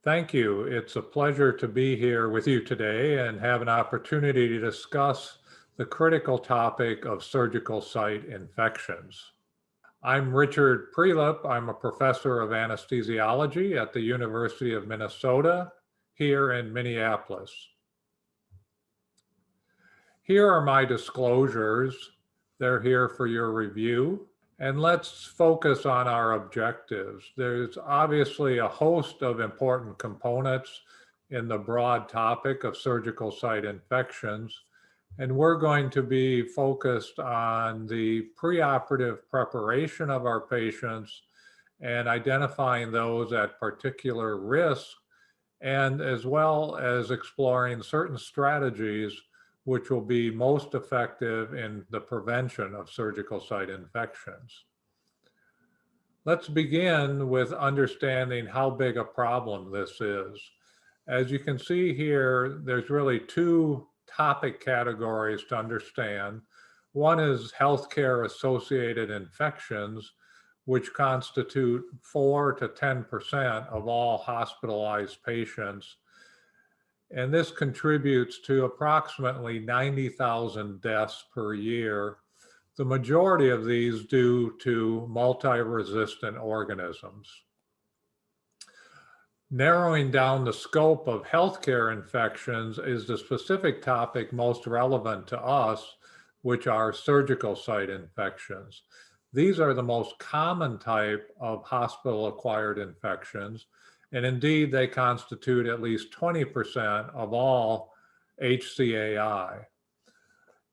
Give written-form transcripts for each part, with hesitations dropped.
Thank you. It's a pleasure to be here with you today and have an opportunity to discuss the critical topic of surgical site infections. I'm Richard Prelip. I'm a professor of anesthesiology at the University of Minnesota here in Minneapolis. Here are my disclosures. They're here for your review. And let's focus on our objectives. There's obviously a host of important components in the broad topic of surgical site infections, and we're going to be focused on the preoperative preparation of our patients and identifying those at particular risk, and as well as exploring certain strategies which will be most effective in the prevention of surgical site infections. Let's begin with understanding how big a problem this is. As you can see here, there's really two topic categories to understand. One is healthcare associated infections, which constitute 4 to 10% of all hospitalized patients. And this contributes to approximately 90,000 deaths per year, the majority of these due to multi-resistant organisms. Narrowing down the scope of healthcare infections is the specific topic most relevant to us, which are surgical site infections. These are the most common type of hospital-acquired infections, and indeed, they constitute at least 20% of all HCAI.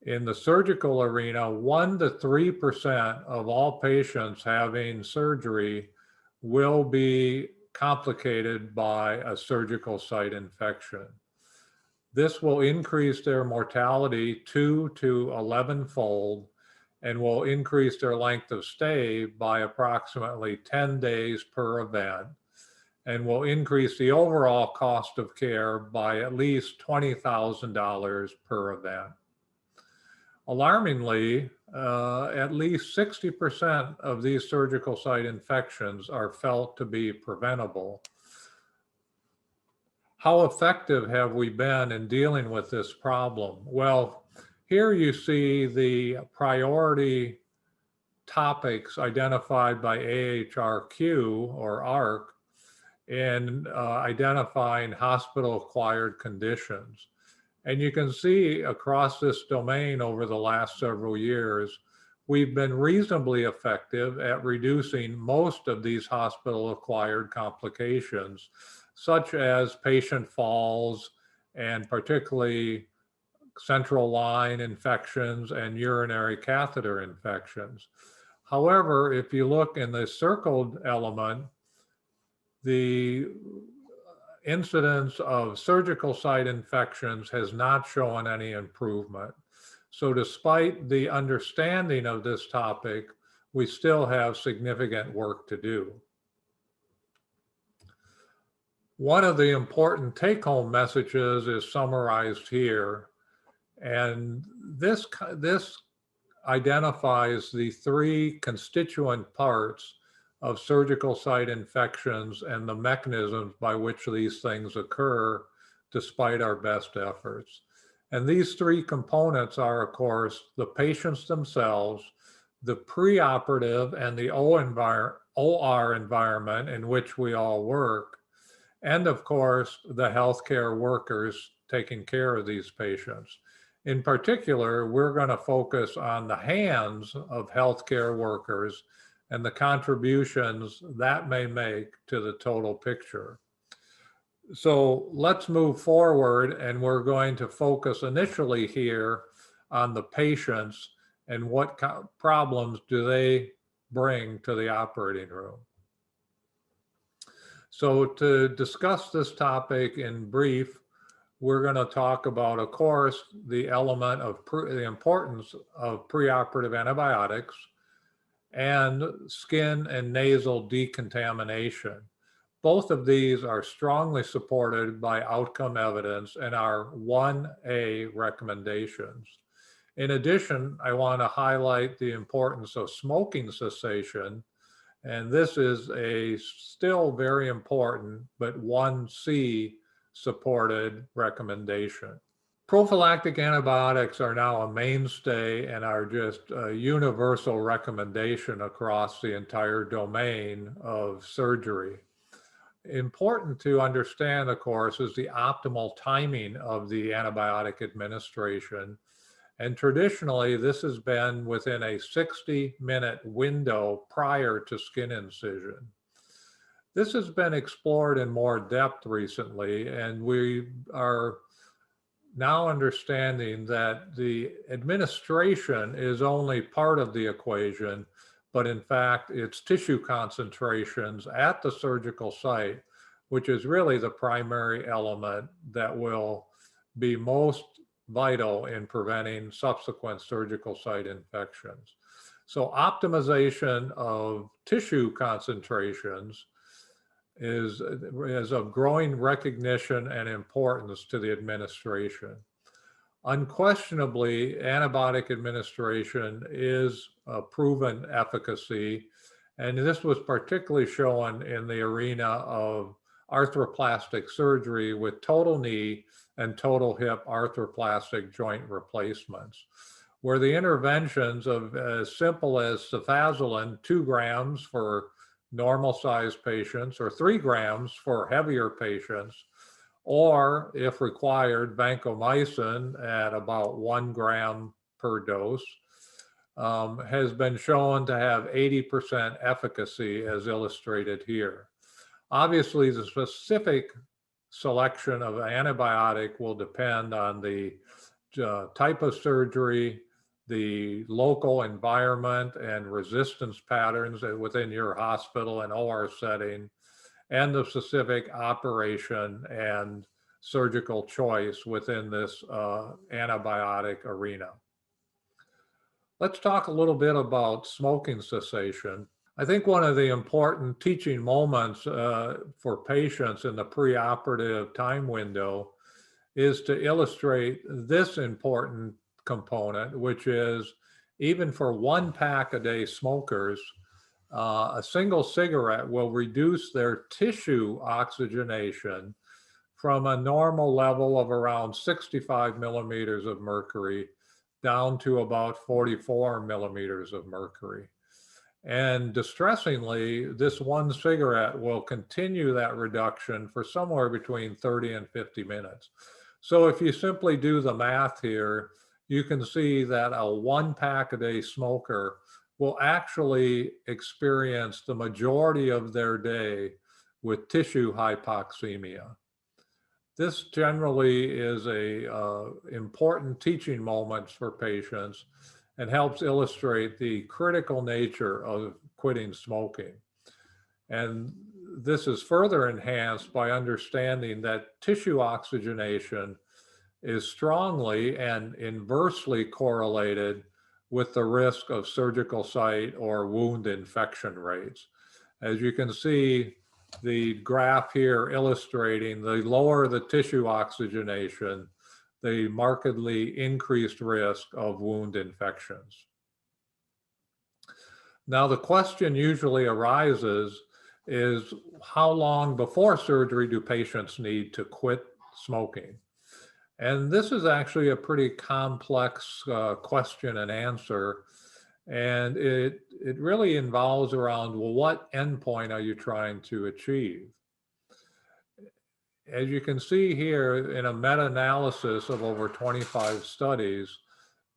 In the surgical arena, 1 to 3% of all patients having surgery will be complicated by a surgical site infection. This will increase their mortality 2 to 11-fold and will increase their length of stay by approximately 10 days per event, and will increase the overall cost of care by at least $20,000 per event. Alarmingly, at least 60% of these surgical site infections are felt to be preventable. How effective have we been in dealing with this problem? Well, here you see the priority topics identified by AHRQ or ARC in identifying hospital-acquired conditions. And you can see across this domain over the last several years, we've been reasonably effective at reducing most of these hospital-acquired complications, such as patient falls and particularly central line infections and urinary catheter infections. However, if you look in the circled element, the incidence of surgical site infections has not shown any improvement. So despite the understanding of this topic, we still have significant work to do. One of the important take-home messages is summarized here, and this identifies the three constituent parts of surgical site infections and the mechanisms by which these things occur despite our best efforts. And these three components are, of course, the patients themselves, the preoperative and the OR environment in which we all work, and of course, the healthcare workers taking care of these patients. In particular, we're going to focus on the hands of healthcare workers and the contributions that may make to the total picture. So let's move forward, and we're going to focus initially here on the patients and what problems do they bring to the operating room. So to discuss this topic in brief, we're going to talk about, of course, the element of the importance of preoperative antibiotics and skin and nasal decontamination. Both of these are strongly supported by outcome evidence and are 1A recommendations. In addition, I want to highlight the importance of smoking cessation And this is a still very important, but 1C supported recommendation. Prophylactic antibiotics are now a mainstay and are just a universal recommendation across the entire domain of surgery. Important to understand, of course, is the optimal timing of the antibiotic administration. And traditionally, this has been within a 60-minute window prior to skin incision. This has been explored in more depth recently, and we are now understanding that the administration is only part of the equation, but in fact, it's tissue concentrations at the surgical site, which is really the primary element that will be most vital in preventing subsequent surgical site infections. So optimization of tissue concentrations is of growing recognition and importance to the administration. Unquestionably, antibiotic administration is a proven efficacy, and this was particularly shown in the arena of arthroplastic surgery with total knee and total hip arthroplastic joint replacements, where the interventions of as simple as cefazolin, 2 grams for normal sized patients, or 3 grams for heavier patients, or if required, vancomycin at about 1 gram per dose, has been shown to have 80% efficacy as illustrated here. Obviously, the specific selection of antibiotic will depend on the type of surgery, the local environment and resistance patterns within your hospital and OR setting, and the specific operation and surgical choice within this antibiotic arena. Let's talk a little bit about smoking cessation. I think one of the important teaching moments for patients in the preoperative time window is to illustrate this important component, which is even for 1 pack a day smokers, a single cigarette will reduce their tissue oxygenation from a normal level of around 65 millimeters of mercury down to about 44 millimeters of mercury. And distressingly, this 1 cigarette will continue that reduction for somewhere between 30 and 50 minutes. So if you simply do the math here, you can see that a 1 pack a day smoker will actually experience the majority of their day with tissue hypoxemia. This generally is a important teaching moment for patients and helps illustrate the critical nature of quitting smoking. And this is further enhanced by understanding that tissue oxygenation is strongly and inversely correlated with the risk of surgical site or wound infection rates. As you can see, the graph here illustrating the lower the tissue oxygenation, the markedly increased risk of wound infections. Now, the question usually arises is how long before surgery do patients need to quit smoking? And this is actually a pretty complex question and answer. And it really involves around, well, what endpoint are you trying to achieve? As you can see here in a meta-analysis of over 25 studies,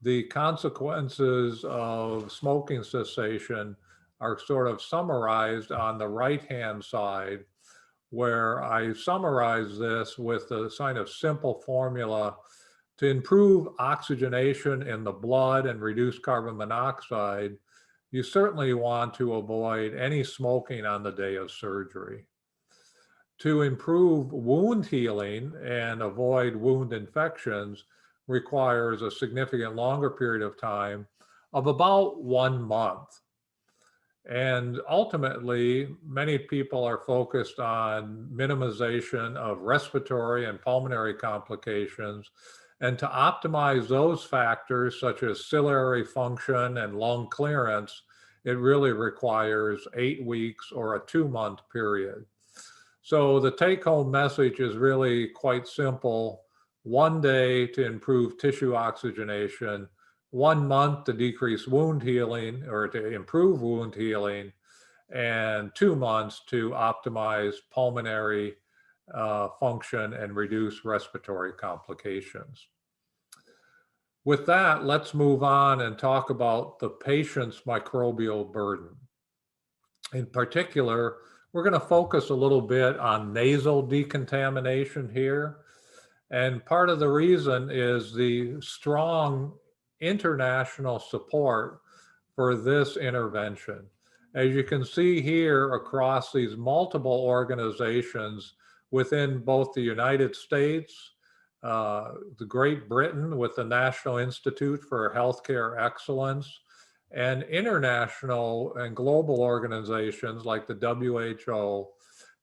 the consequences of smoking cessation are sort of summarized on the right-hand side, where I summarize this with a kind of simple formula to improve oxygenation in the blood and reduce carbon monoxide. You certainly want to avoid any smoking on the day of surgery. To improve wound healing and avoid wound infections requires a significant longer period of time of about 1 month. And ultimately, many people are focused on minimization of respiratory and pulmonary complications, and to optimize those factors such as ciliary function and lung clearance it really requires 8 weeks or a 2-month period. So the take-home message is really quite simple. 1 day to improve tissue oxygenation, 1 month to decrease wound healing or to improve wound healing, and 2 months to optimize pulmonary function and reduce respiratory complications. With that, let's move on and talk about the patient's microbial burden. In particular, we're going to focus a little bit on nasal decontamination here. And part of the reason is the strong international support for this intervention. As you can see here across these multiple organizations within both the United States, the Great Britain with the National Institute for Healthcare Excellence, and international and global organizations like the WHO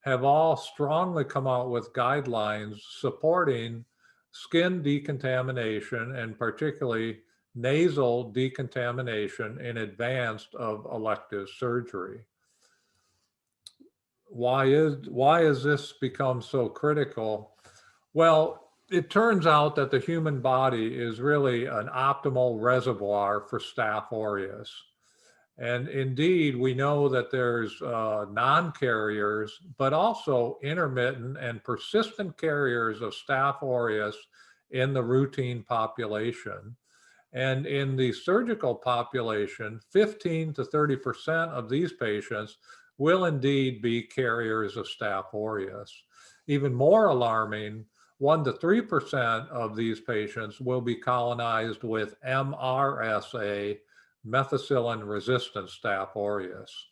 have all strongly come out with guidelines supporting skin decontamination and particularly nasal decontamination in advance of elective surgery. Why is this become so critical? Well, it turns out that the human body is really an optimal reservoir for Staph aureus. And indeed, we know that there's non-carriers, but also intermittent and persistent carriers of Staph aureus in the routine population. And in the surgical population, 15 to 30% of these patients will indeed be carriers of Staph aureus. Even more alarming, 1 to 3% of these patients will be colonized with MRSA, methicillin-resistant Staph aureus.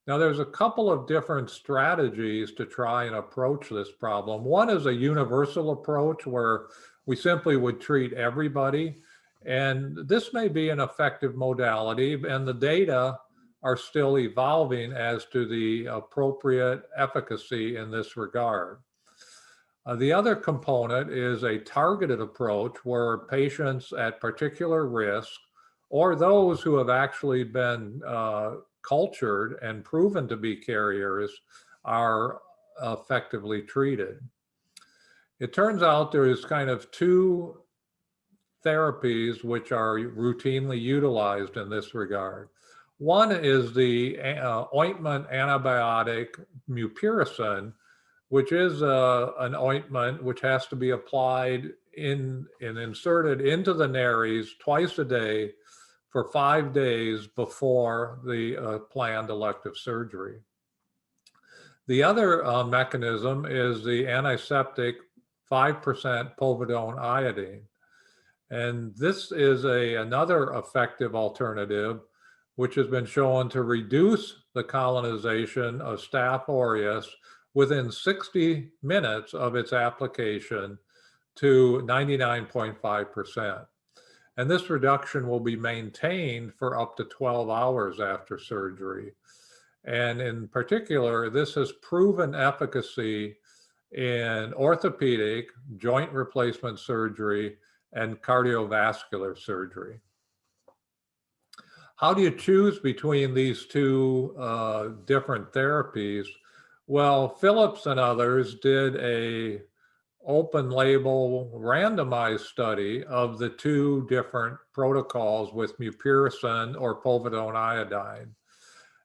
Now, there's a couple of different strategies to try and approach this problem. One is a universal approach where we simply would treat everybody, and this may be an effective modality, and the data are still evolving as to the appropriate efficacy in this regard. The other component is a targeted approach where patients at particular risk or those who have actually been cultured and proven to be carriers are effectively treated. It turns out there is kind of 2 therapies which are routinely utilized in this regard. One is the ointment antibiotic mupirocin, which is an ointment which has to be applied and inserted into the nares twice a day for 5 days before the planned elective surgery. The other mechanism is the antiseptic 5% povidone iodine. And this is another effective alternative which has been shown to reduce the colonization of Staph aureus within 60 minutes of its application to 99.5%. And this reduction will be maintained for up to 12 hours after surgery. And in particular, this has proven efficacy in orthopedic, joint replacement surgery, and cardiovascular surgery. How do you choose between these 2 different therapies? Well, Phillips and others did a open label randomized study of the 2 different protocols with mupirocin or povidone iodine.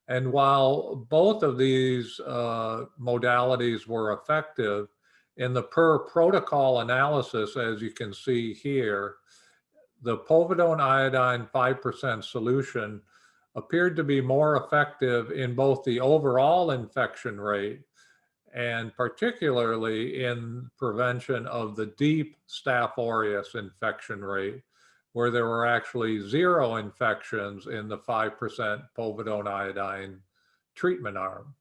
And while both of these modalities were effective, in the per protocol analysis, as you can see here, the povidone iodine 5% solution appeared to be more effective in both the overall infection rate and particularly in prevention of the deep Staph aureus infection rate, where there were actually 0 infections in the 5% povidone iodine treatment arm.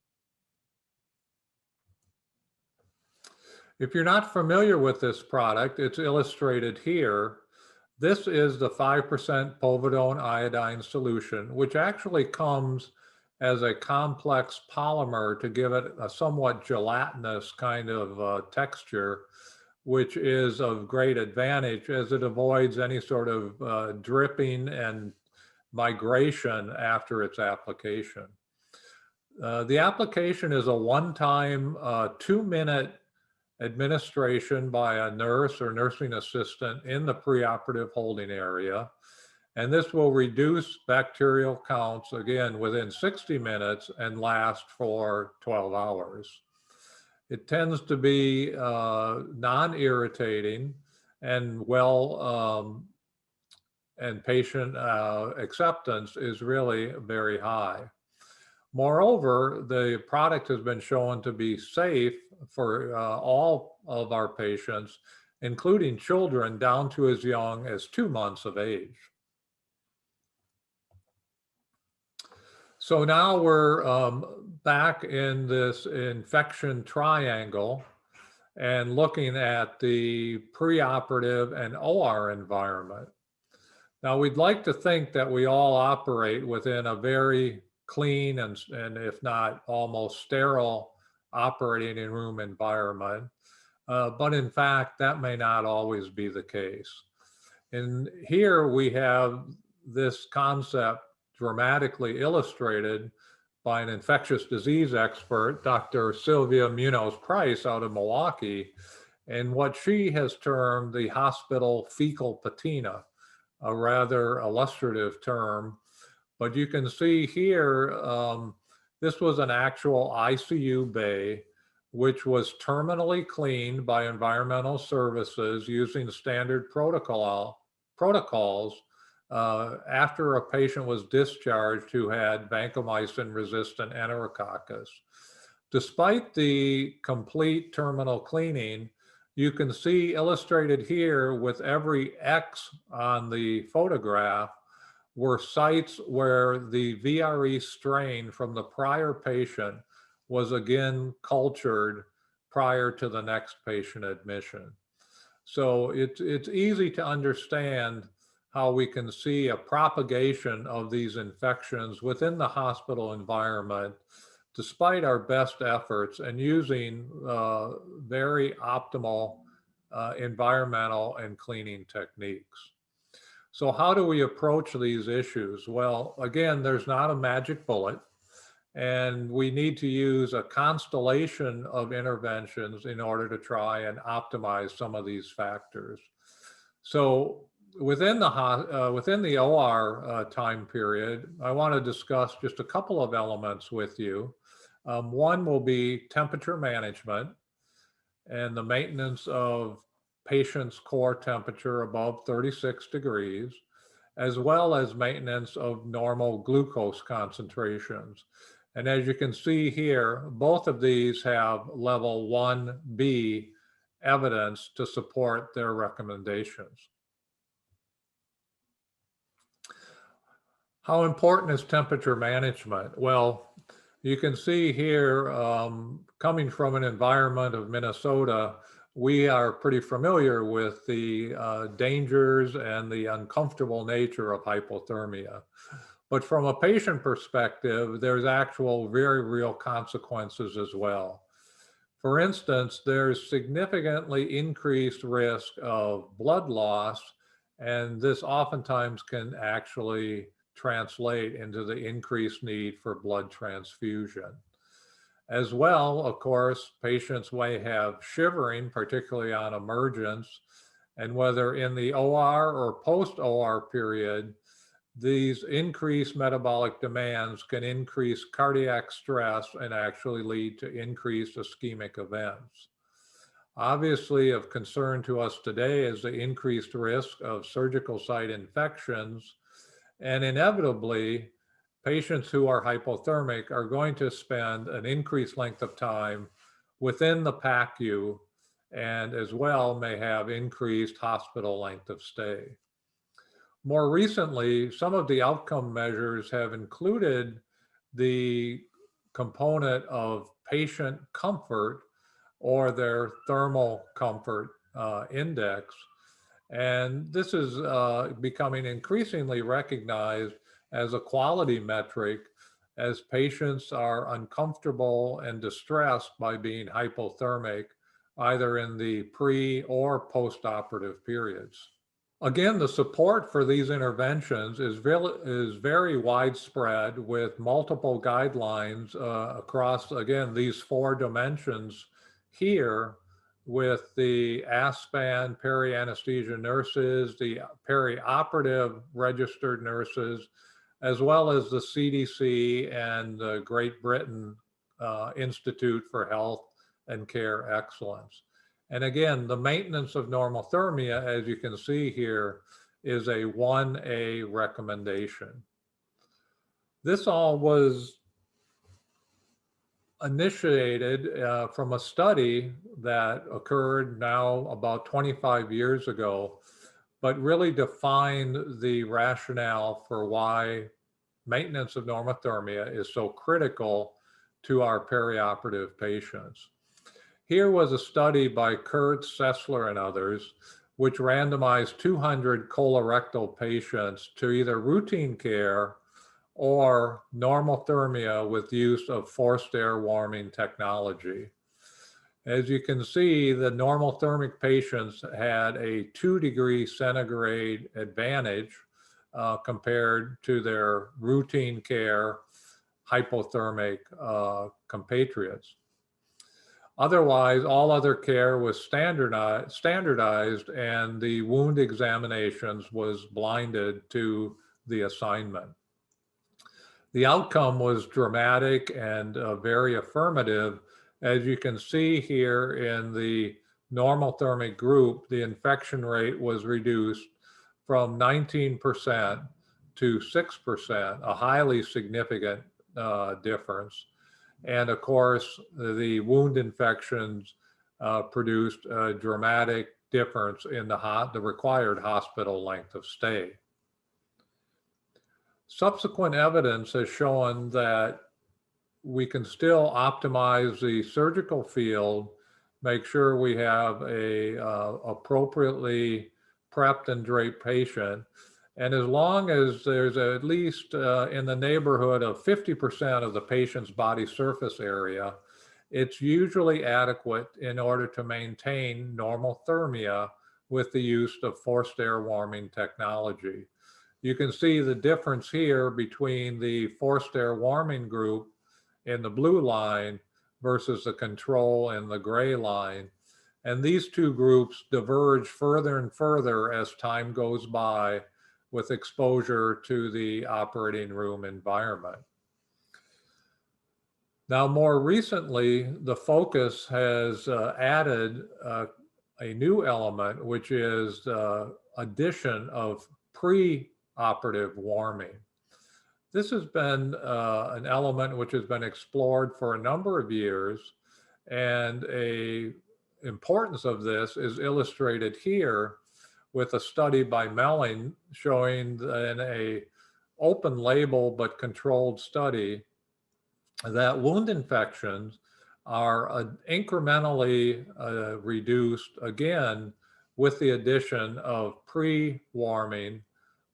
If you're not familiar with this product, it's illustrated here. This is the 5% povidone iodine solution, which actually comes as a complex polymer to give it a somewhat gelatinous kind of texture, which is of great advantage as it avoids any sort of dripping and migration after its application. The application is a one-time 2-minute administration by a nurse or nursing assistant in the preoperative holding area. And this will reduce bacterial counts, again, within 60 minutes and last for 12 hours. It tends to be non-irritating and and patient acceptance is really very high. Moreover, the product has been shown to be safe for all of our patients, including children down to as young as 2 months of age. So now we're back in this infection triangle and looking at the preoperative and OR environment. Now, we'd like to think that we all operate within a very clean and if not almost sterile operating room environment, but in fact, that may not always be the case. And here we have this concept dramatically illustrated by an infectious disease expert, Dr. Sylvia Munoz-Price out of Milwaukee, and what she has termed the hospital fecal patina, a rather illustrative term. But you can see here, this was an actual ICU bay, which was terminally cleaned by environmental services using standard protocols after a patient was discharged who had vancomycin-resistant enterococcus. Despite the complete terminal cleaning, you can see illustrated here with every X on the photograph were sites where the VRE strain from the prior patient was again cultured prior to the next patient admission. So it's easy to understand how we can see a propagation of these infections within the hospital environment, despite our best efforts and using very optimal environmental and cleaning techniques. So how do we approach these issues? Well, again, there's not a magic bullet, and we need to use a constellation of interventions in order to try and optimize some of these factors. So within the OR time period, I want to discuss just a couple of elements with you. One will be temperature management and the maintenance of patient's core temperature above 36 degrees, as well as maintenance of normal glucose concentrations. And as you can see here, both of these have level 1B evidence to support their recommendations. How important is temperature management? Well, you can see here, coming from an environment of Minnesota, we are pretty familiar with the dangers and the uncomfortable nature of hypothermia. But from a patient perspective, there's actual very real consequences as well. For instance, there's significantly increased risk of blood loss, and this oftentimes can actually translate into the increased need for blood transfusion. As well, of course, patients may have shivering, particularly on emergence, and whether in the OR or post-OR period, these increased metabolic demands can increase cardiac stress and actually lead to increased ischemic events. Obviously, of concern to us today is the increased risk of surgical site infections, and inevitably, patients who are hypothermic are going to spend an increased length of time within the PACU and as well may have increased hospital length of stay. More recently, some of the outcome measures have included the component of patient comfort or their thermal comfort index. And this is becoming increasingly recognized as a quality metric as patients are uncomfortable and distressed by being hypothermic, either in the pre or post-operative periods. Again, the support for these interventions is very widespread with multiple guidelines across, again, these 4 dimensions here with the ASPAN peri-anesthesia nurses, the perioperative registered nurses, as well as the CDC and the Great Britain Institute for Health and Care Excellence. And again, the maintenance of normothermia, as you can see here, is a 1A recommendation. This all was initiated from a study that occurred now about 25 years ago, but really defined the rationale for why maintenance of normothermia is so critical to our perioperative patients. Here was a study by Kurtz, Sessler, and others, which randomized 200 colorectal patients to either routine care or normothermia with use of forced air warming technology. As you can see, the normothermic patients had a 2 degrees centigrade advantage compared to their routine care hypothermic compatriots. Otherwise, all other care was standardized and the wound examinations was blinded to the assignment. The outcome was dramatic and very affirmative. As you can see here in the normothermic group, the infection rate was reduced from 19% to 6%, a highly significant difference. And of course, the wound infections produced a dramatic difference in the required hospital length of stay. Subsequent evidence has shown that we can still optimize the surgical field, make sure we have a appropriately prepped and draped patient. And as long as there's at least in the neighborhood of 50% of the patient's body surface area, it's usually adequate in order to maintain normothermia with the use of forced air warming technology. You can see the difference here between the forced air warming group in the blue line versus the control in the gray line. And these 2 groups diverge further and further as time goes by with exposure to the operating room environment. Now, more recently, the focus has added a new element, which is the addition of pre-operative warming. This has been an element which has been explored for a number of years, and the importance of this is illustrated here with a study by Melling showing in a open label but controlled study that wound infections are incrementally reduced again with the addition of pre-warming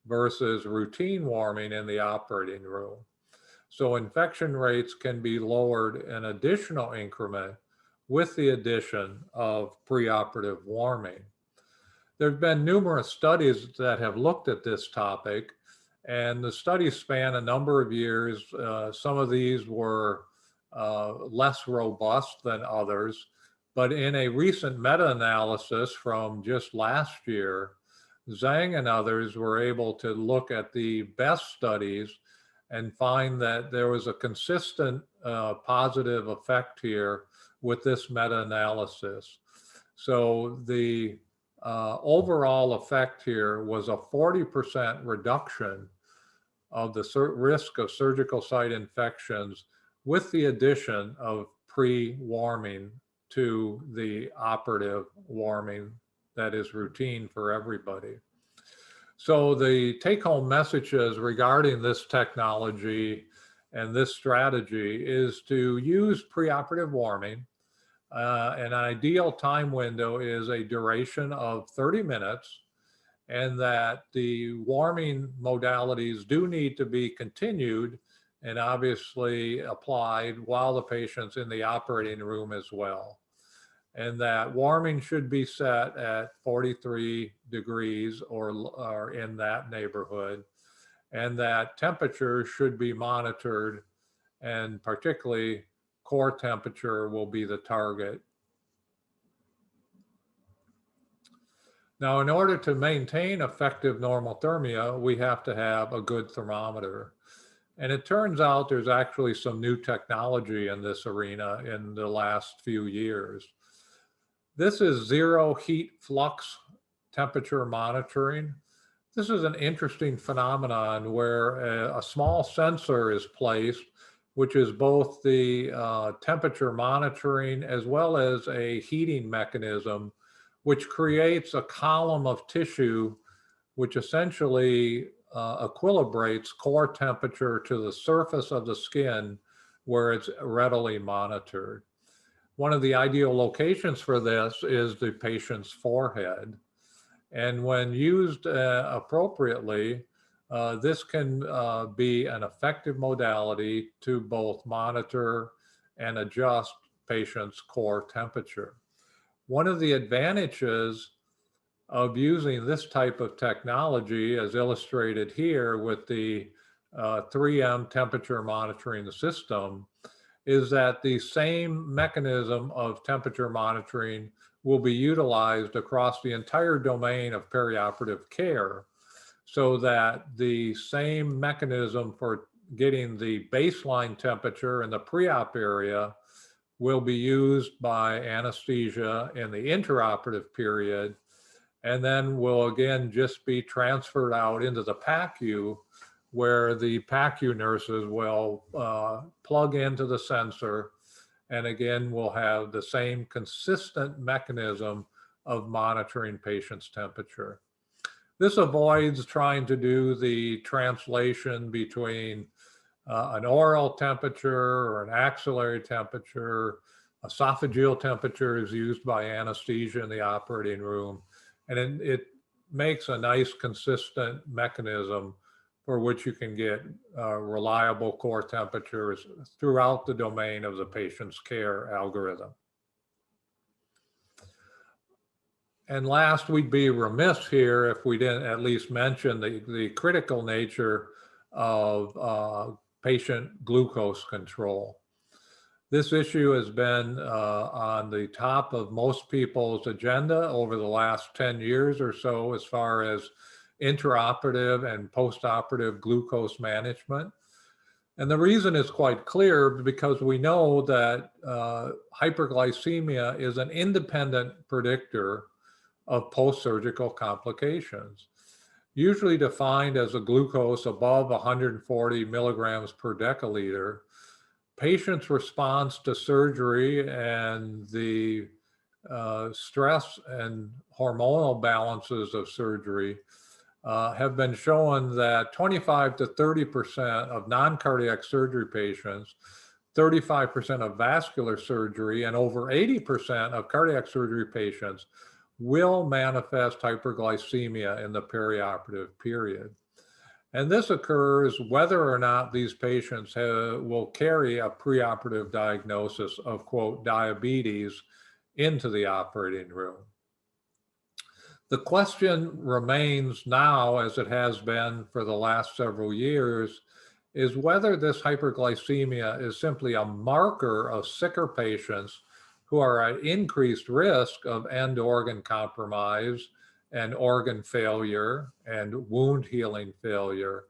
versus routine warming in the operating room. So infection rates can be lowered an additional increment with the addition of preoperative warming. There have been numerous studies that have looked at this topic, and the studies span a number of years. Some of these were less robust than others, but in a recent meta-analysis from just last year, Zhang and others were able to look at the best studies and find that there was a consistent positive effect here with this meta-analysis. So the overall effect here was a 40% reduction of the risk of surgical site infections with the addition of pre-warming to the operative warming that is routine for everybody. So the take-home messages regarding this technology and this strategy is to use preoperative warming. An ideal time window is a duration of 30 minutes, and that the warming modalities do need to be continued and obviously applied while the patient's in the operating room as well. and that warming should be set at 43 degrees or in that neighborhood, and that temperature should be monitored, and particularly core temperature will be the target. Now, in order to maintain effective normothermia, we have to have a good thermometer. And it turns out there's actually some new technology in this arena in the last few years. This is zero heat flux temperature monitoring. This is an interesting phenomenon where a small sensor is placed, which is both the temperature monitoring as well as a heating mechanism, which creates a column of tissue which essentially equilibrates core temperature to the surface of the skin where it's readily monitored. One of the ideal locations for this is the patient's forehead. And when used appropriately, this can be an effective modality to both monitor and adjust patients' core temperature. One of the advantages of using this type of technology, as illustrated here with the 3M temperature monitoring system, is that the same mechanism of temperature monitoring will be utilized across the entire domain of perioperative care, so that the same mechanism for getting the baseline temperature in the pre-op area will be used by anesthesia in the intraoperative period, and then will again just be transferred out into the PACU, where the PACU nurses will plug into the sensor, and again will have the same consistent mechanism of monitoring patients' temperature. This avoids trying to do the translation between an oral temperature or an axillary temperature. Esophageal temperature is used by anesthesia in the operating room, and it makes a nice consistent mechanism for which you can get reliable core temperatures throughout the domain of the patient's care algorithm. And last, we'd be remiss here if we didn't at least mention the critical nature of patient glucose control. This issue has been on the top of most people's agenda over the last 10 years or so, as far as intraoperative and postoperative glucose management. And the reason is quite clear, because we know that hyperglycemia is an independent predictor of post-surgical complications, usually defined as a glucose above 140 milligrams per deciliter. Patients' response to surgery and the stress and hormonal balances of surgery have been shown that 25 to 30% of non-cardiac surgery patients, 35% of vascular surgery, and over 80% of cardiac surgery patients will manifest hyperglycemia in the perioperative period. And this occurs whether or not these patients will carry a preoperative diagnosis of, quote, diabetes into the operating room. The question remains now, as it has been for the last several years, is whether this hyperglycemia is simply a marker of sicker patients who are at increased risk of end organ compromise and organ failure and wound healing failure,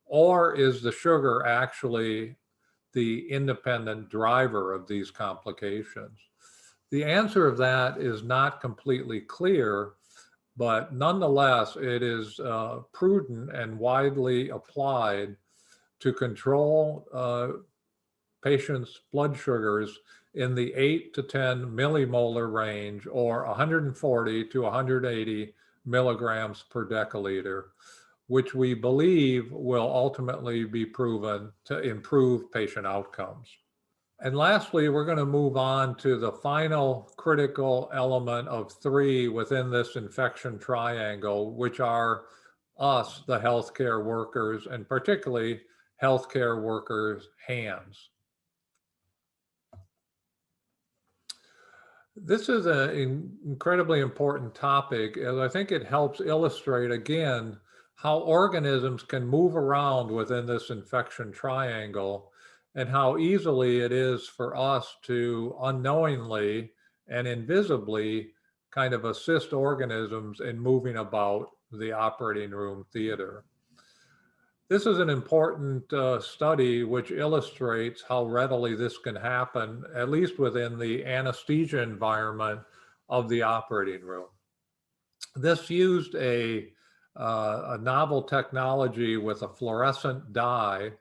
or is the sugar actually the independent driver of these complications? The answer of that is not completely clear, but nonetheless, it is prudent and widely applied to control patients' blood sugars in the 8 to 10 millimolar range, or 140 to 180 milligrams per deciliter, which we believe will ultimately be proven to improve patient outcomes. And lastly, we're going to move on to the final critical element of 3 within this infection triangle, which are us, the healthcare workers, and particularly healthcare workers' hands. This is an incredibly important topic, as I think it helps illustrate again how organisms can move around within this infection triangle and how easily it is for us to unknowingly and invisibly kind of assist organisms in moving about the operating room theater. This is an important study which illustrates how readily this can happen, at least within the anesthesia environment of the operating room. This used a novel technology with a fluorescent dye,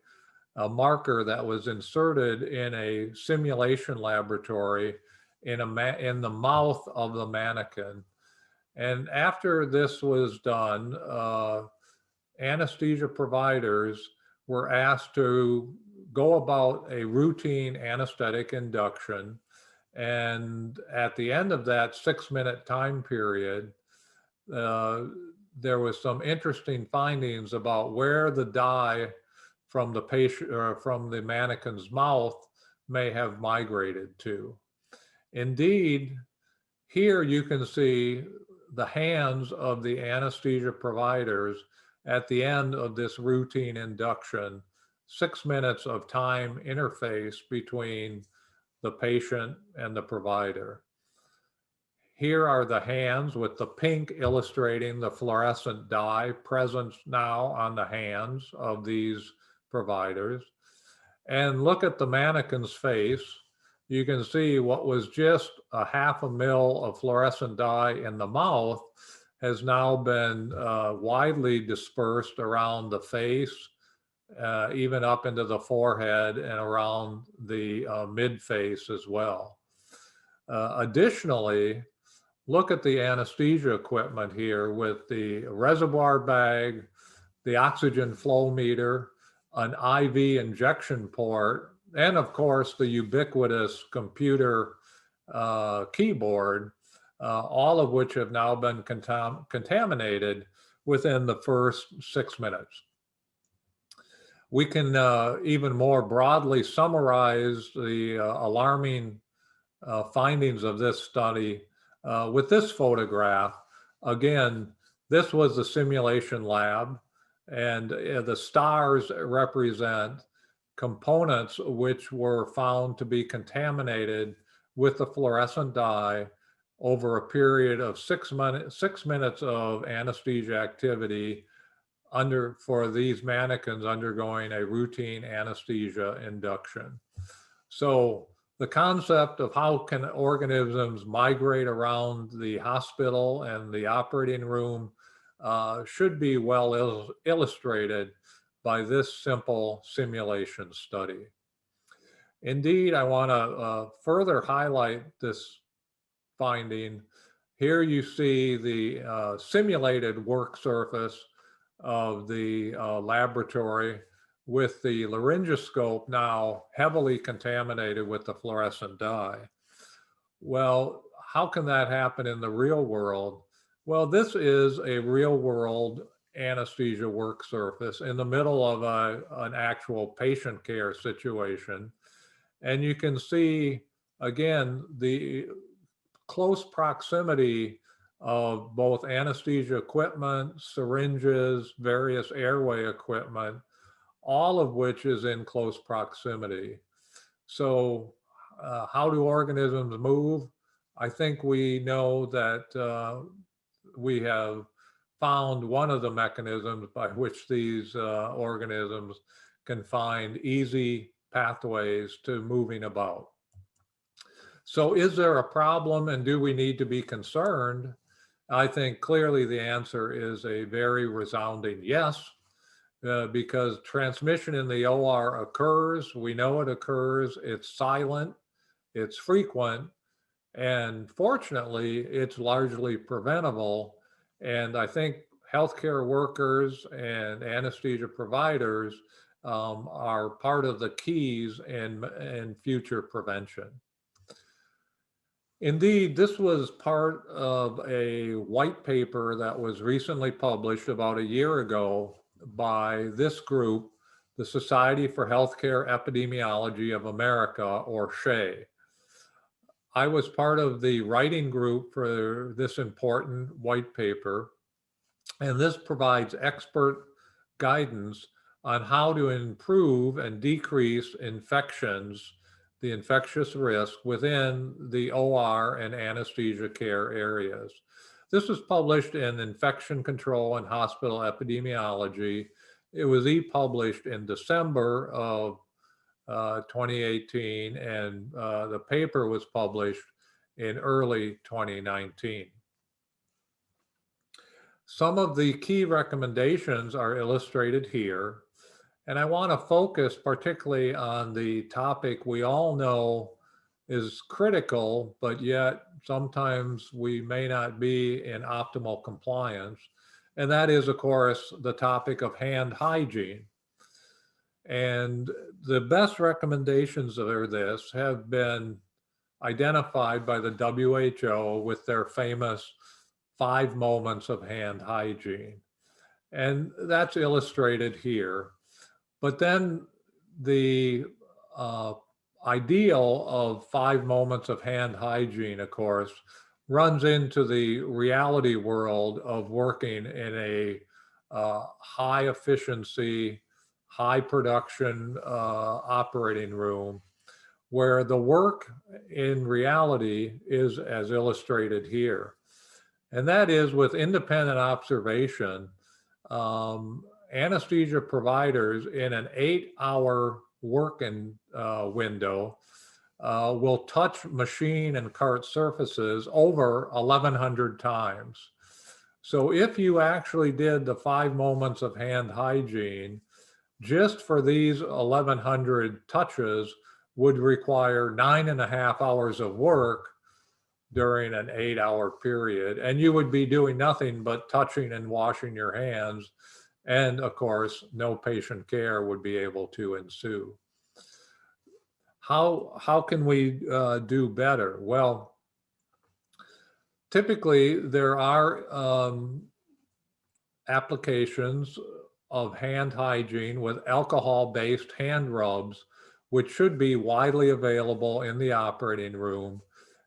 a marker that was inserted in a simulation laboratory in the mouth of the mannequin. And after this was done, anesthesia providers were asked to go about a routine anesthetic induction. And at the end of that 6-minute time period, there was some interesting findings about where the dye from the patient or from the mannequin's mouth may have migrated to. Indeed, here you can see the hands of the anesthesia providers at the end of this routine induction, 6 minutes of time interface between the patient and the provider. Here are the hands with the pink illustrating the fluorescent dye present now on the hands of these providers. And look at the mannequin's face. You can see what was just a 1/2 ml of fluorescent dye in the mouth has now been widely dispersed around the face, even up into the forehead and around the mid-face as well. Additionally, look at the anesthesia equipment here with the reservoir bag, the oxygen flow meter, an IV injection port, and of course the ubiquitous computer keyboard, all of which have now been contaminated within the first 6 minutes. We can even more broadly summarize the alarming findings of this study with this photograph. Again, this was the simulation lab, and the stars represent components which were found to be contaminated with the fluorescent dye over a period of 6 minutes of anesthesia activity for these mannequins undergoing a routine anesthesia induction. So the concept of how can organisms migrate around the hospital and the operating room should be well illustrated by this simple simulation study. Indeed, I want to further highlight this finding. Here you see the simulated work surface of the laboratory with the laryngoscope now heavily contaminated with the fluorescent dye. Well, how can that happen in the real world? Well, this is a real world anesthesia work surface in the middle of an actual patient care situation. And you can see, again, the close proximity of both anesthesia equipment, syringes, various airway equipment, all of which is in close proximity. So how do organisms move? I think we know that we have found one of the mechanisms by which these organisms can find easy pathways to moving about. So is there a problem and do we need to be concerned? I think clearly the answer is a very resounding yes, because transmission in the OR occurs. We know it occurs. It's silent, it's frequent, and fortunately, it's largely preventable. And I think healthcare workers and anesthesia providers are part of the keys in future prevention. Indeed, this was part of a white paper that was recently published about a year ago by this group, the Society for Healthcare Epidemiology of America, or SHEA. I was part of the writing group for this important white paper, and this provides expert guidance on how to improve and decrease infections, the infectious risk within the OR and anesthesia care areas. This was published in Infection Control and Hospital Epidemiology. It was e-published in December of 2018, and the paper was published in early 2019. Some of the key recommendations are illustrated here, and I want to focus particularly on the topic we all know is critical, but yet sometimes we may not be in optimal compliance. And that is, of course, the topic of hand hygiene. And the best recommendations of this have been identified by the WHO with their famous 5 moments of hand hygiene. And that's illustrated here. But then the ideal of 5 moments of hand hygiene, of course, runs into the reality world of working in a high efficiency, high production operating room, where the work in reality is as illustrated here. And that is with independent observation. Anesthesia providers in an 8-hour working window will touch machine and cart surfaces over 1,100 times. So if you actually did the 5 moments of hand hygiene, just for these 1,100 touches would require 9.5 hours of work during an 8-hour period. And you would be doing nothing but touching and washing your hands. And of course, no patient care would be able to ensue. How can we do better? Well, typically there are applications of hand hygiene with alcohol-based hand rubs, which should be widely available in the operating room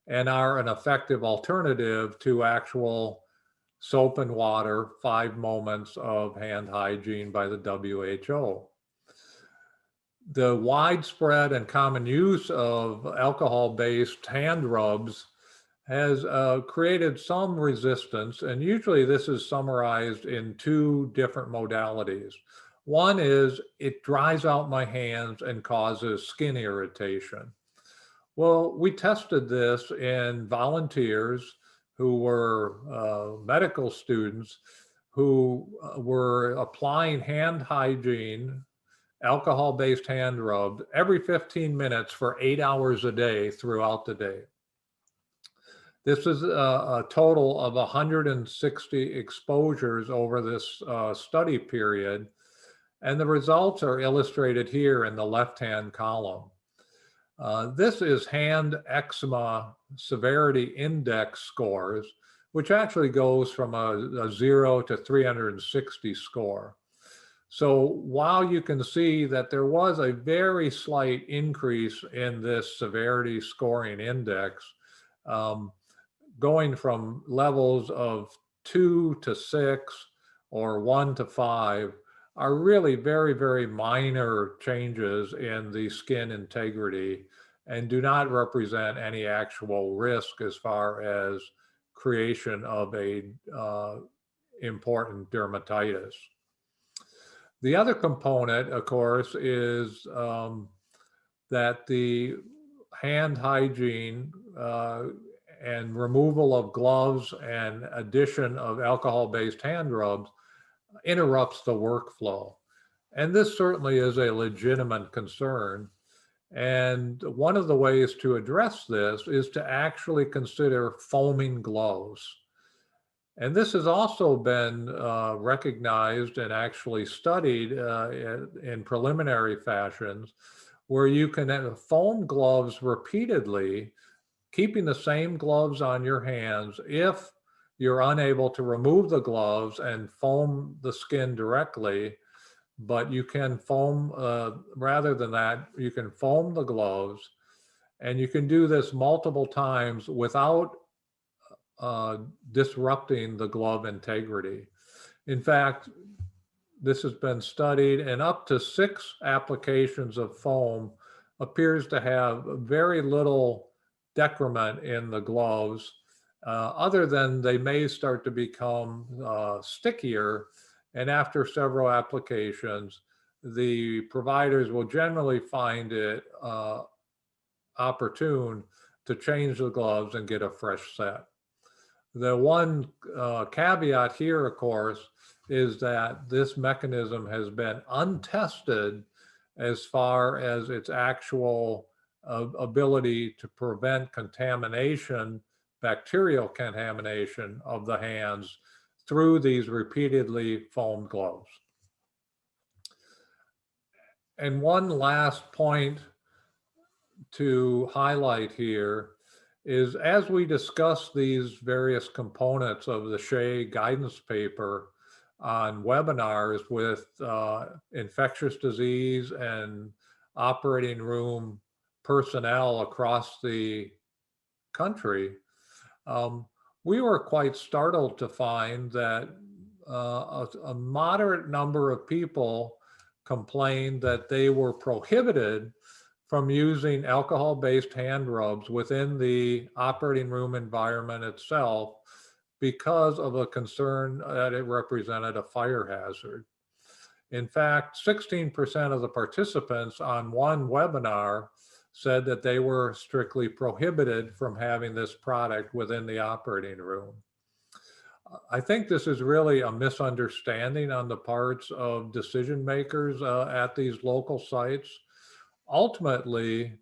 and are an effective alternative to actual soap and water 5 moments of hand hygiene by the WHO. The widespread and common use of alcohol-based hand rubs has created some resistance, and usually this is summarized in 2 different modalities. One is it dries out my hands and causes skin irritation. Well, we tested this in volunteers who were medical students who were applying hand hygiene, alcohol-based hand rub every 15 minutes for 8 hours a day throughout the day. This is a total of 160 exposures over this study period, and the results are illustrated here in the left-hand column. This is hand eczema severity index scores, which actually goes from a 0 to 360 score. So while you can see that there was a very slight increase in this severity scoring index, going from levels of 2 to 6 or 1 to 5 are really very, very minor changes in the skin integrity and do not represent any actual risk as far as creation of a important dermatitis. The other component, of course, is that the hand hygiene and removal of gloves and addition of alcohol-based hand rubs interrupts the workflow. And this certainly is a legitimate concern. And one of the ways to address this is to actually consider foaming gloves. And this has also been recognized and actually studied in preliminary fashions, where you can foam gloves repeatedly, keeping the same gloves on your hands if you're unable to remove the gloves and foam the skin directly. But you can foam, rather than that, you can foam the gloves And you can do this multiple times without disrupting the glove integrity. In fact, this has been studied, and up to 6 applications of foam appears to have very little decrement in the gloves, other than they may start to become stickier. And after several applications, the providers will generally find it opportune to change the gloves and get a fresh set. The one caveat here, of course, is that this mechanism has been untested as far as its actual ability to prevent contamination, bacterial contamination of the hands through these repeatedly foamed gloves. And one last point to highlight here is, as we discuss these various components of the SHEA guidance paper on webinars with infectious disease and operating room personnel across the country, we were quite startled to find that a moderate number of people complained that they were prohibited from using alcohol-based hand rubs within the operating room environment itself because of a concern that it represented a fire hazard. In fact, 16% of the participants on one webinar said that they were strictly prohibited from having this product within the operating room. I think this is really a misunderstanding on the parts of decision makers at these local sites. Ultimately,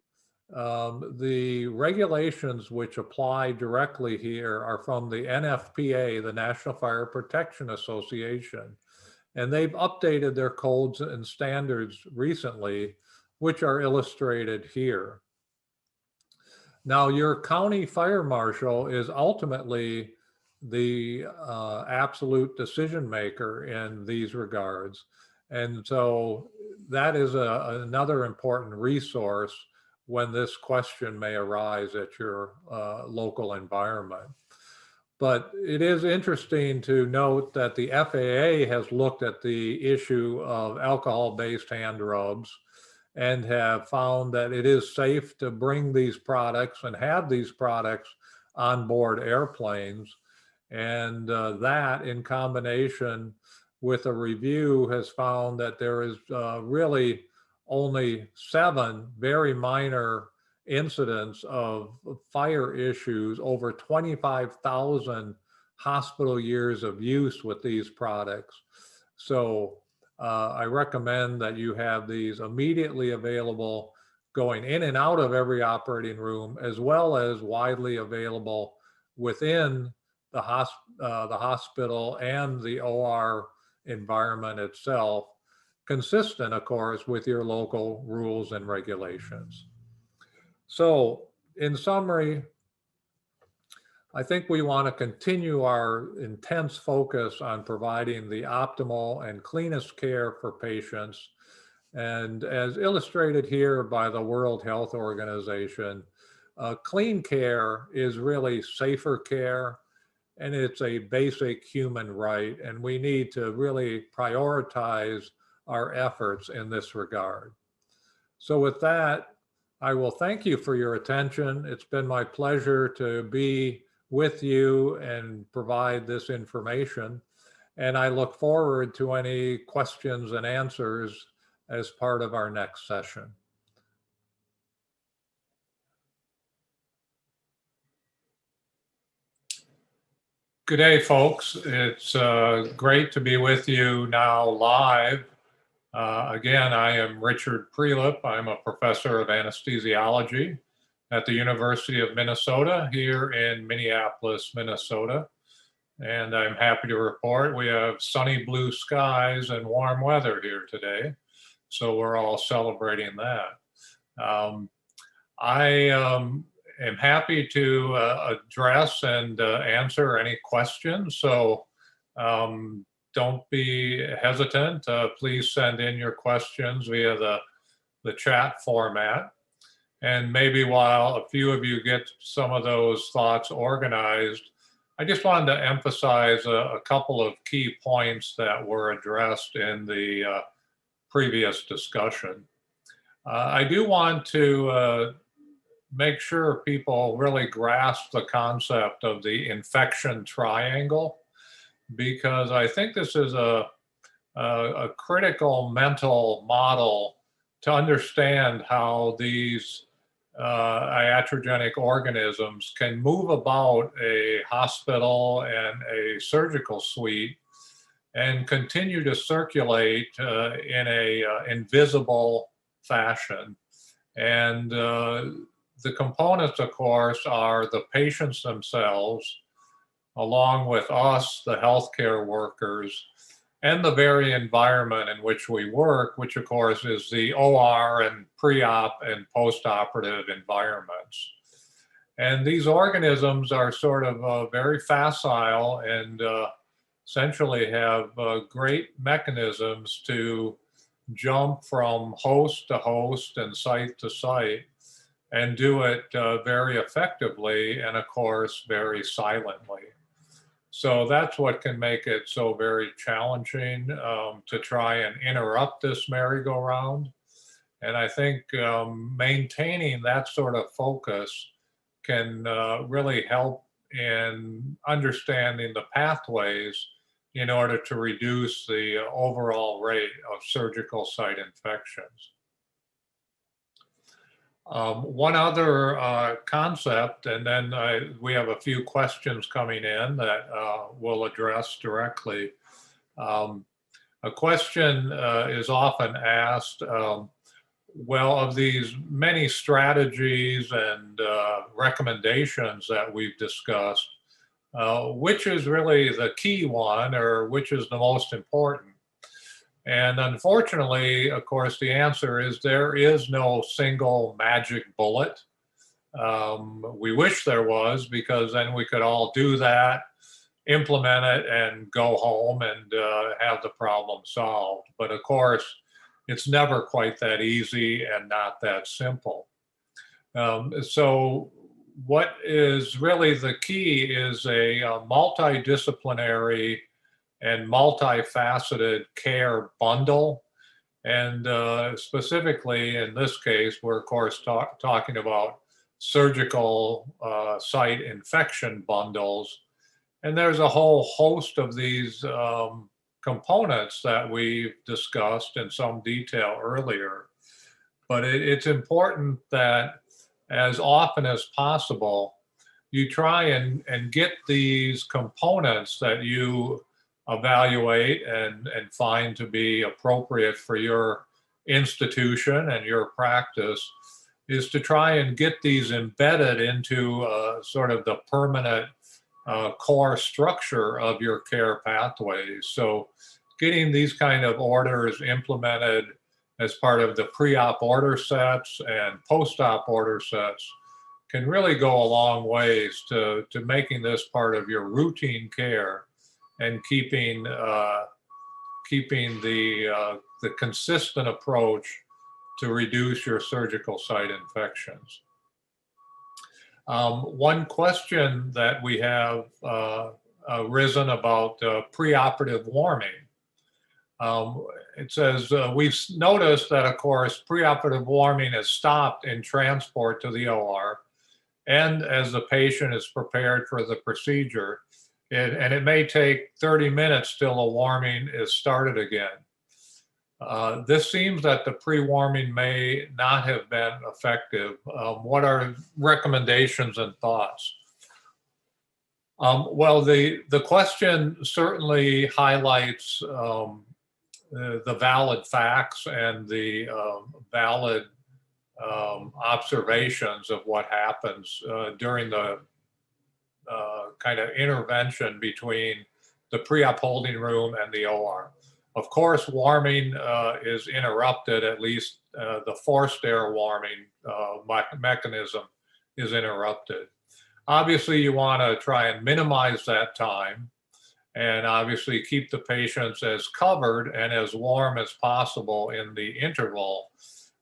the regulations which apply directly here are from the NFPA, the National Fire Protection Association, and they've updated their codes and standards recently, which are illustrated here. Now, your county fire marshal is ultimately the absolute decision maker in these regards. And so that is another important resource when this question may arise at your local environment. But it is interesting to note that the FAA has looked at the issue of alcohol-based hand rubs and have found that it is safe to bring these products and have these products on board airplanes. And that, in combination with a review, has found that there is really only 7 very minor incidents of fire issues over 25,000 hospital years of use with these products. So I recommend that you have these immediately available going in and out of every operating room, as well as widely available within the hospital and the OR environment itself, consistent, of course, with your local rules and regulations. So, in summary, I think we want to continue our intense focus on providing the optimal and cleanest care for patients. And as illustrated here by the World Health Organization, clean care is really safer care, and it's a basic human right. And we need to really prioritize our efforts in this regard. So with that, I will thank you for your attention. It's been my pleasure to be with you and provide this information. And I look forward to any questions and answers as part of our next session. Good day, folks. It's great to be with you now live. Again, I am Richard Prelip. I'm a professor of anesthesiology at the University of Minnesota here in Minneapolis, Minnesota. And I'm happy to report we have sunny blue skies and warm weather here today. So we're all celebrating that. I am happy to address and answer any questions. So don't be hesitant. Please send in your questions via the chat format. And maybe while a few of you get some of those thoughts organized, I just wanted to emphasize a couple of key points that were addressed in the previous discussion. I do want to make sure people really grasp the concept of the infection triangle, because I think this is a critical mental model to understand how these iatrogenic organisms can move about a hospital and a surgical suite and continue to circulate in a invisible fashion. And the components, of course, are the patients themselves, along with us, the healthcare workers, and the very environment in which we work, which of course is the OR and pre-op and post-operative environments. And these organisms are sort of very facile and essentially have great mechanisms to jump from host to host and site to site and do it very effectively and of course very silently. So that's what can make it so very challenging to try and interrupt this merry-go-round. And I think maintaining that sort of focus can really help in understanding the pathways in order to reduce the overall rate of surgical site infections. One other concept, and then we have a few questions coming in that we'll address directly. A question is often asked, well, of these many strategies and recommendations that we've discussed, which is really the key one, or which is the most important? And unfortunately, of course, the answer is there is no single magic bullet. We wish there was, because then we could all do that, implement it, and go home and have the problem solved. But of course, it's never quite that easy and not that simple. So what is really the key is a multidisciplinary and multifaceted care bundle. And specifically in this case, we're of course talking about surgical site infection bundles. And there's a whole host of these components that we've discussed in some detail earlier. But it's important that as often as possible, you try and get these components that you evaluate and find to be appropriate for your institution and your practice, is to try and get these embedded into sort of the permanent core structure of your care pathways. So getting these kind of orders implemented as part of the pre-op order sets and post-op order sets can really go a long ways to making this part of your routine care and keeping the consistent approach to reduce your surgical site infections. One question that we have risen about preoperative warming. It says, we've noticed that, of course, preoperative warming is stopped in transport to the OR and as the patient is prepared for the procedure. And it may take 30 minutes till the warming is started again. This seems that the pre-warming may not have been effective. What are recommendations and thoughts? Well, the question certainly highlights the valid facts and the valid observations of what happens during the kind of intervention between the pre-op holding room and the OR. Of course, warming is interrupted, at least the forced air warming mechanism is interrupted. Obviously, you want to try and minimize that time and obviously keep the patients as covered and as warm as possible in the interval.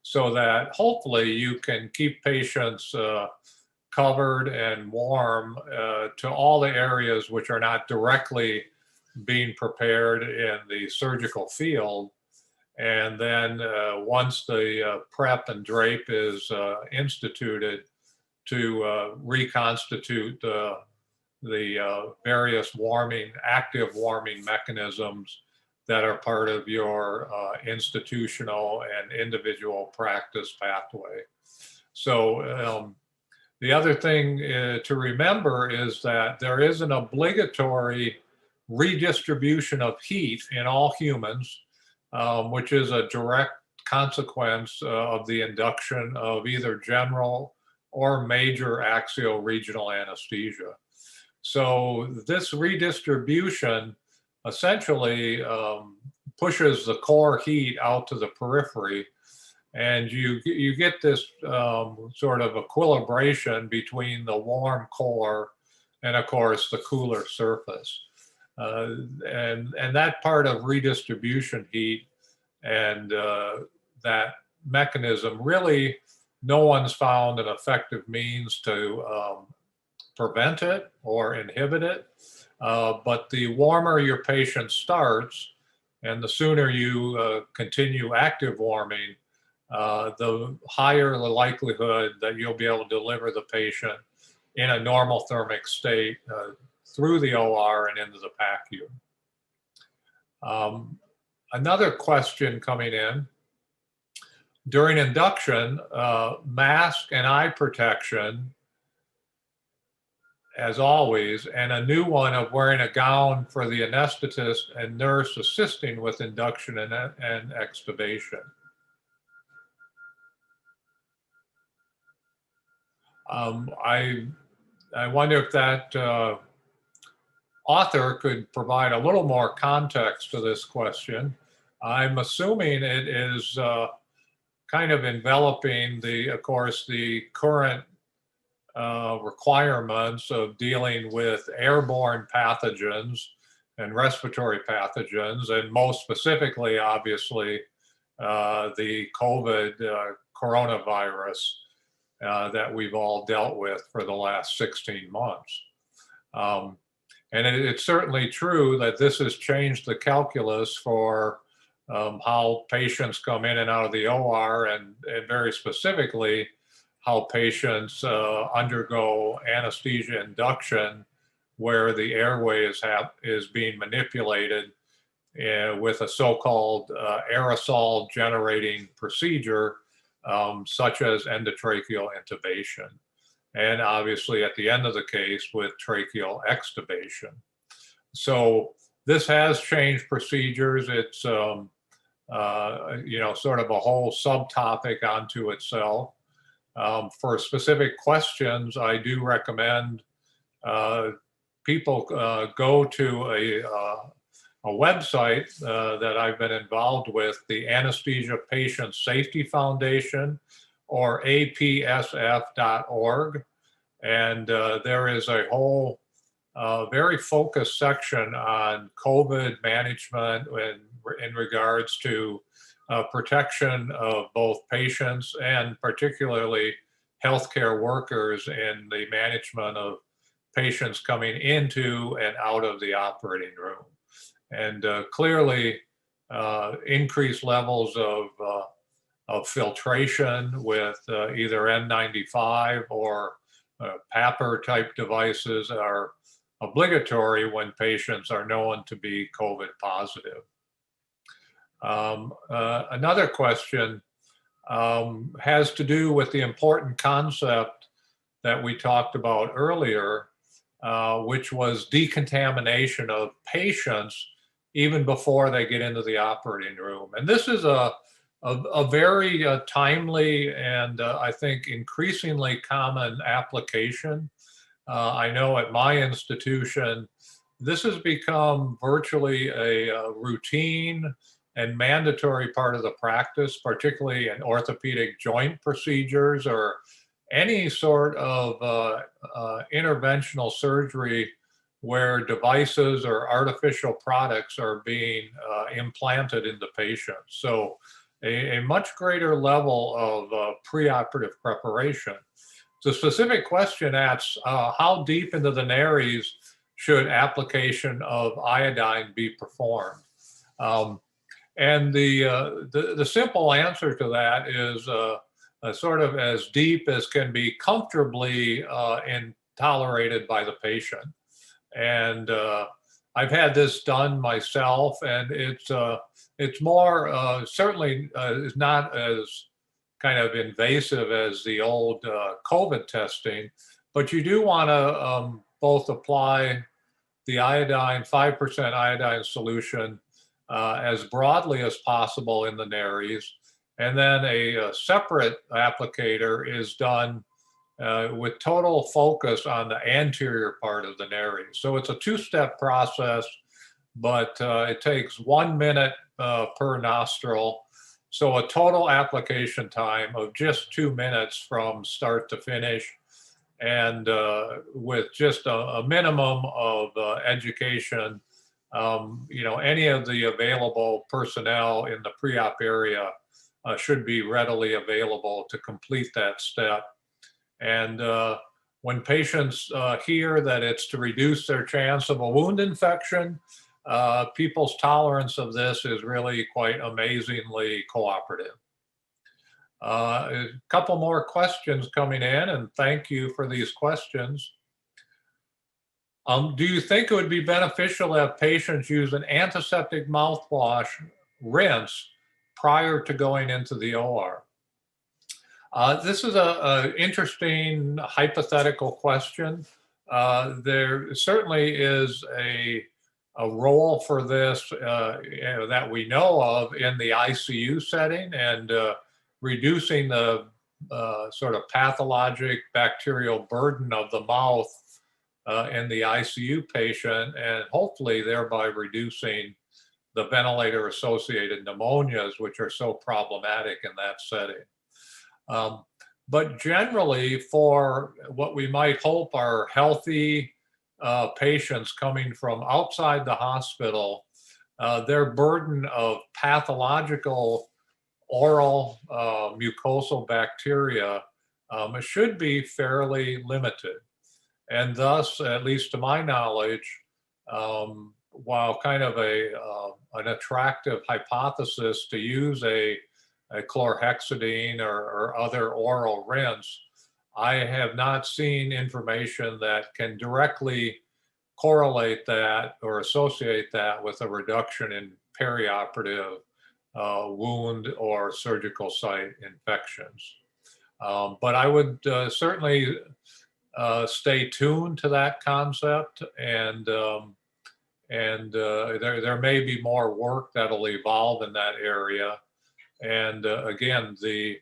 so that hopefully you can keep patients covered and warm to all the areas which are not directly being prepared in the surgical field. And then once the prep and drape is instituted, to reconstitute the various active warming mechanisms that are part of your institutional and individual practice pathway. So the other thing to remember is that there is an obligatory redistribution of heat in all humans, which is a direct consequence of the induction of either general or major axial regional anesthesia. So this redistribution essentially pushes the core heat out to the periphery, and you get this sort of equilibration between the warm core and, of course, the cooler surface. And that part of redistribution heat and that mechanism, really no one's found an effective means to prevent it or inhibit it. But the warmer your patient starts and the sooner you continue active warming, the higher the likelihood that you'll be able to deliver the patient in a normothermic state through the OR and into the PACU. Another question coming in. During induction, mask and eye protection, as always, and a new one of wearing a gown for the anesthetist and nurse assisting with induction and extubation. I wonder if that author could provide a little more context to this question. I'm assuming it is kind of enveloping of course, the current requirements of dealing with airborne pathogens and respiratory pathogens, and most specifically, obviously, the COVID coronavirus that we've all dealt with for the last 16 months. And it's certainly true that this has changed the calculus for how patients come in and out of the OR, and very specifically, how patients undergo anesthesia induction, where the airway is being manipulated with a so-called aerosol generating procedure, such as endotracheal intubation, and obviously at the end of the case with tracheal extubation. So this has changed procedures. It's sort of a whole subtopic unto itself. For specific questions, I do recommend people go to a website that I've been involved with, the Anesthesia Patient Safety Foundation, or apsf.org. And there is a whole very focused section on COVID management in regards to protection of both patients and particularly healthcare workers in the management of patients coming into and out of the operating room. And clearly increased levels of filtration with either N95 or PAPR type devices are obligatory when patients are known to be COVID positive. Another question has to do with the important concept that we talked about earlier, which was decontamination of patients even before they get into the operating room. And this is a very timely and I think increasingly common application. I know at my institution, this has become virtually a routine and mandatory part of the practice, particularly in orthopedic joint procedures or any sort of interventional surgery where devices or artificial products are being implanted into patients. So a much greater level of preoperative preparation. The specific question asks, how deep into the nares should application of iodine be performed? And the simple answer to that is sort of as deep as can be comfortably tolerated by the patient. And I've had this done myself, and it's more certainly is not as kind of invasive as the old COVID testing, but you do want to both apply the iodine, 5% iodine solution as broadly as possible in the nares. And then a separate applicator is done with total focus on the anterior part of the nares. So it's a two-step process, but it takes 1 minute per nostril. So a total application time of just 2 minutes from start to finish, and with just a minimum of education. Any of the available personnel in the pre-op area should be readily available to complete that step. And when patients hear that it's to reduce their chance of a wound infection, people's tolerance of this is really quite amazingly cooperative. A couple more questions coming in, and thank you for these questions. Do you think it would be beneficial to have patients use an antiseptic mouthwash rinse prior to going into the OR? This is an interesting hypothetical question. There certainly is a role for this that we know of in the ICU setting, and reducing the sort of pathologic bacterial burden of the mouth in the ICU patient, and hopefully thereby reducing the ventilator-associated pneumonias, which are so problematic in that setting. But generally, for what we might hope are healthy patients coming from outside the hospital, their burden of pathological oral mucosal bacteria should be fairly limited. And thus, at least to my knowledge, while kind of an attractive hypothesis to use a chlorhexidine or other oral rinse, I have not seen information that can directly correlate that or associate that with a reduction in perioperative wound or surgical site infections. But I would certainly stay tuned to that concept, and there may be more work that'll evolve in that area. And again, the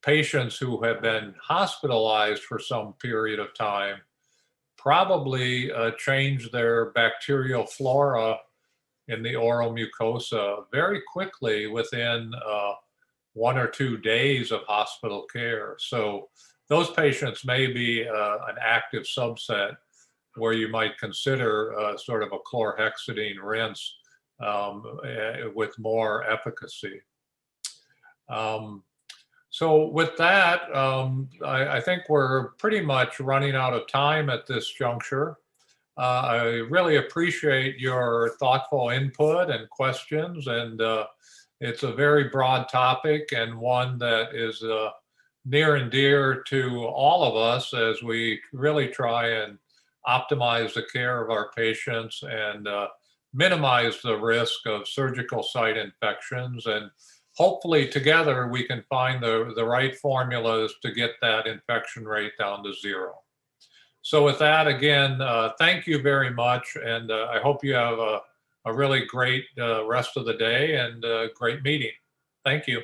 patients who have been hospitalized for some period of time probably change their bacterial flora in the oral mucosa very quickly within 1 or 2 days of hospital care. So those patients may be an active subset where you might consider sort of a chlorhexidine rinse with more efficacy. So with that, I think we're pretty much running out of time at this juncture. I really appreciate your thoughtful input and questions, and it's a very broad topic, and one that is near and dear to all of us as we really try and optimize the care of our patients and minimize the risk of surgical site infections. And hopefully together we can find the right formulas to get that infection rate down to 0. So with that, again, thank you very much, and I hope you have a really great rest of the day and a great meeting. Thank you.